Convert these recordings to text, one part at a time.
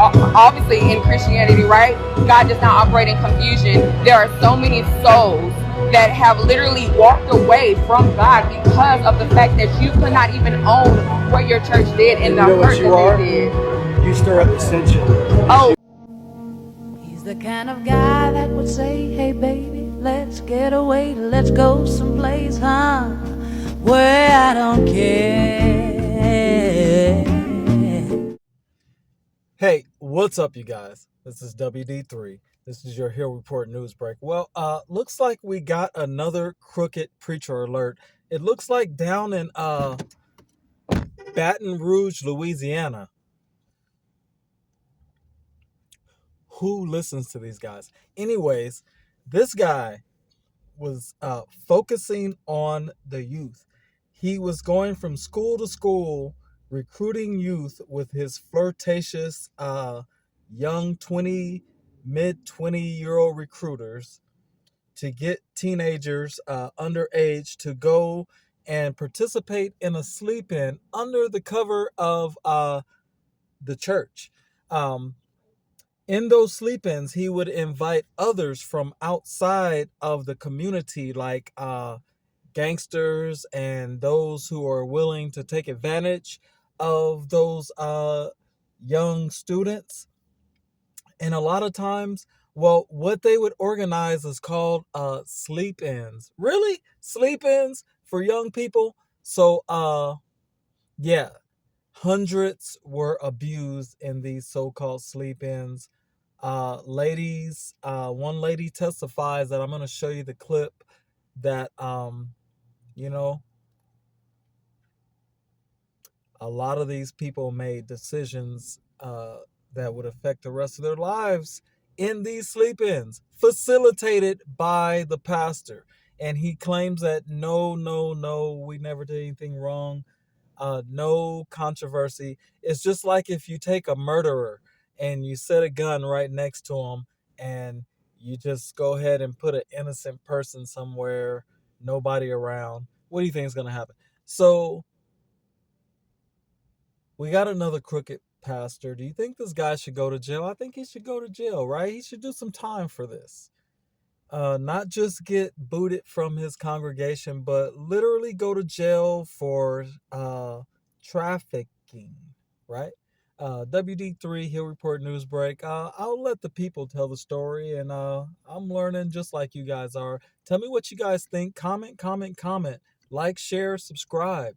obviously in Christianity, right? God does not operate in confusion. There are so many souls that have literally walked away from God because of the fact that you could not even own what your church did and the hurt that they did. You stir up dissension. Oh. He's the kind of guy that would say, hey baby, let's get away, let's go someplace, huh, where I don't care. Hey, what's up, you guys? This is WD3. This is your Hill Report News Break. Well, looks like we got another crooked preacher alert. It looks like down in Baton Rouge, Louisiana. Who listens to these guys? Anyways, this guy was focusing on the youth. He was going from school to school, recruiting youth with his flirtatious young mid 20-year-old recruiters to get teenagers underage to go and participate in a sleep-in under the cover of the church. In those sleep-ins, he would invite others from outside of the community, like gangsters and those who are willing to take advantage of those young students. And a lot of times, well, what they would organize is called sleep-ins. Really? Sleep-ins for young people? So, yeah, hundreds were abused in these so-called sleep-ins. Ladies, one lady testifies that I'm going to show you the clip that, you know, a lot of these people made decisions that would affect the rest of their lives in these sleep-ins, facilitated by the pastor. And he claims that no, we never did anything wrong. No controversy. It's just like if you take a murderer and you set a gun right next to him and you just go ahead and put an innocent person somewhere, nobody around. What do you think is going to happen? So we got another crooked pastor. Do you think this guy should go to jail? I think he should go to jail, right? He should do some time for this. Not just get booted from his congregation, but literally go to jail for trafficking, right? WD3 Hill Report News Break. I'll let the people tell the story, and I'm learning just like you guys are. Tell me what you guys think. Comment. Like, share, subscribe.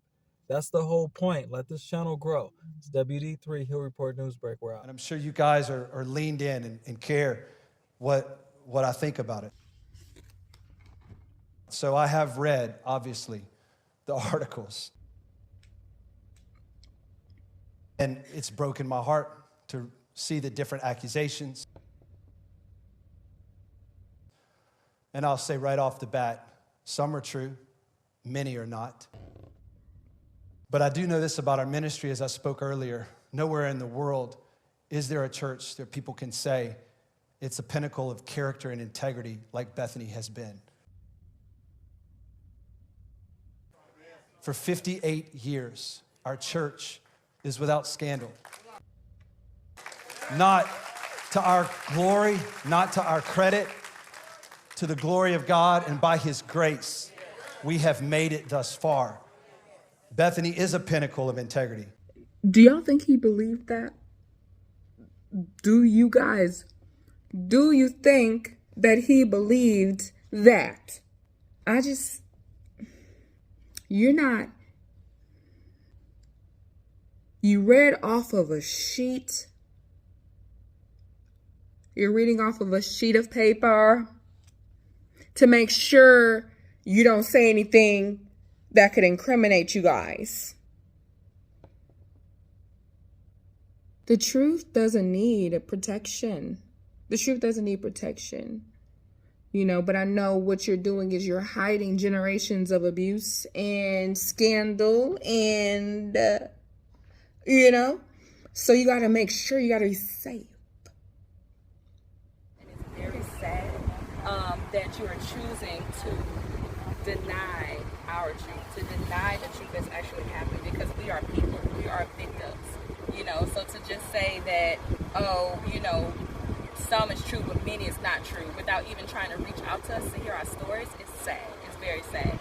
That's the whole point. Let this channel grow. It's WD3 Hill Report News Break. We're out. And I'm sure you guys are leaned in and care what I think about it. So I have read, obviously, the articles. And it's broken my heart to see the different accusations. And I'll say right off the bat, some are true, many are not. But I do know this about our ministry, as I spoke earlier. Nowhere in the world is there a church that people can say it's a pinnacle of character and integrity like Bethany has been. For 58 years, our church is without scandal. Not to our glory, not to our credit, to the glory of God, and by His grace, we have made it thus far. Bethany is a pinnacle of integrity. Do y'all think he believed that? Do you think that he believed that? You read off of a sheet. You're reading off of a sheet of paper to make sure you don't say anything that could incriminate you guys. The truth doesn't need a protection. The truth doesn't need protection. But I know what you're doing is you're hiding generations of abuse and scandal and, so you got to make sure you got to be safe. And it's very sad that you are choosing to deny our truth, to deny the truth that's actually happening, because we are people, we are victims, so to just say that oh, some is true, but many is not true, without even trying to reach out to us to hear our stories. It's sad. It's very sad.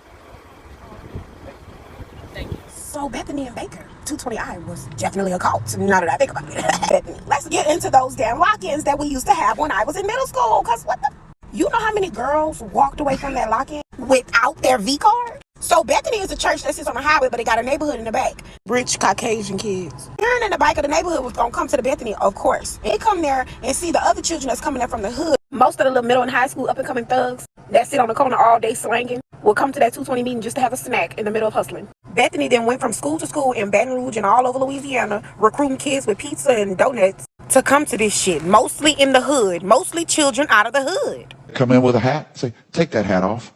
Thank you. So Bethany and Baker, 220i was definitely a cult. Now that I think about it. Bethany. Let's get into those damn lock-ins that we used to have when I was in middle school. Cause what the? You know how many girls walked away from that lock-in without their V card? So Bethany is a church that sits on the highway, but it got a neighborhood in the back. Rich Caucasian kids. Hearing in the bike of the neighborhood was gonna come to the Bethany, of course. They come there and see the other children that's coming there from the hood. Most of the little middle and high school up and coming thugs that sit on the corner all day slanging will come to that 220 meeting just to have a snack in the middle of hustling. Bethany then went from school to school in Baton Rouge and all over Louisiana, recruiting kids with pizza and donuts to come to this shit. Mostly in the hood, mostly children out of the hood. Come in with a hat, say, take that hat off.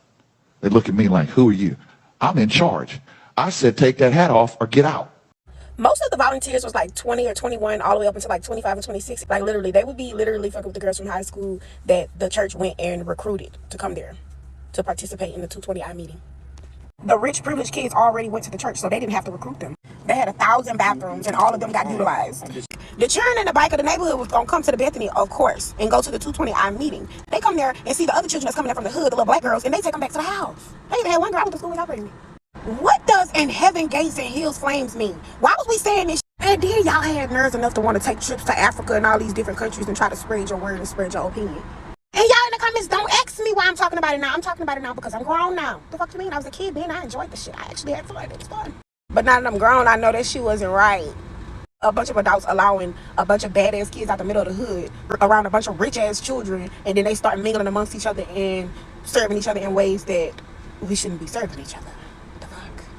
They look at me like, who are you? I'm in charge. I said, take that hat off or get out. Most of the volunteers was like 20 or 21 all the way up until like 25 or 26. Like literally, they would be literally fucking with the girls from high school that the church went and recruited to come there to participate in the 220i meeting. The rich privileged kids already went to the church, so they didn't have to recruit them. They had 1,000 bathrooms and all of them got utilized. The children in the bike of the neighborhood was gonna come to the Bethany, of course, and go to the 220i meeting. They come there and see the other children that's coming there from the hood, the little black girls, and they take them back to the house. They even had one girl with the school without pregnant. What does in heaven gates and hills flames mean? Why was we saying this? And then y'all had nerves enough to want to take trips to Africa and all these different countries and try to spread your word and spread your opinion. And y'all in the comments, don't ask me why I'm talking about it now. I'm talking about it now because I'm grown now. The fuck you mean? I was a kid then. I enjoyed the shit. I actually had fun. It was fun. But now that I'm grown, I know that shit wasn't right. A bunch of adults allowing a bunch of badass kids out the middle of the hood around a bunch of rich ass children, and then they start mingling amongst each other and serving each other in ways that we shouldn't be serving each other.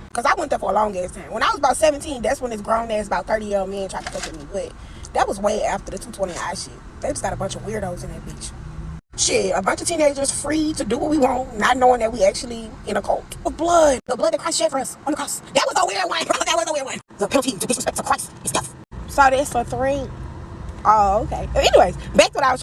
Because I went there for a long ass time. When I was about 17, that's when this grown ass, about 30-year-old men tried to fuck with me. But that was way after the 220i shit. They just got a bunch of weirdos in that bitch. Shit, a bunch of teenagers free to do what we want, not knowing that we actually in a cult of blood. The blood that Christ shed for us on the cross. That was a weird one. That was a weird one. The penalty to disrespect to Christ is death. So that's for 3. Oh, okay. Anyways, back to what I was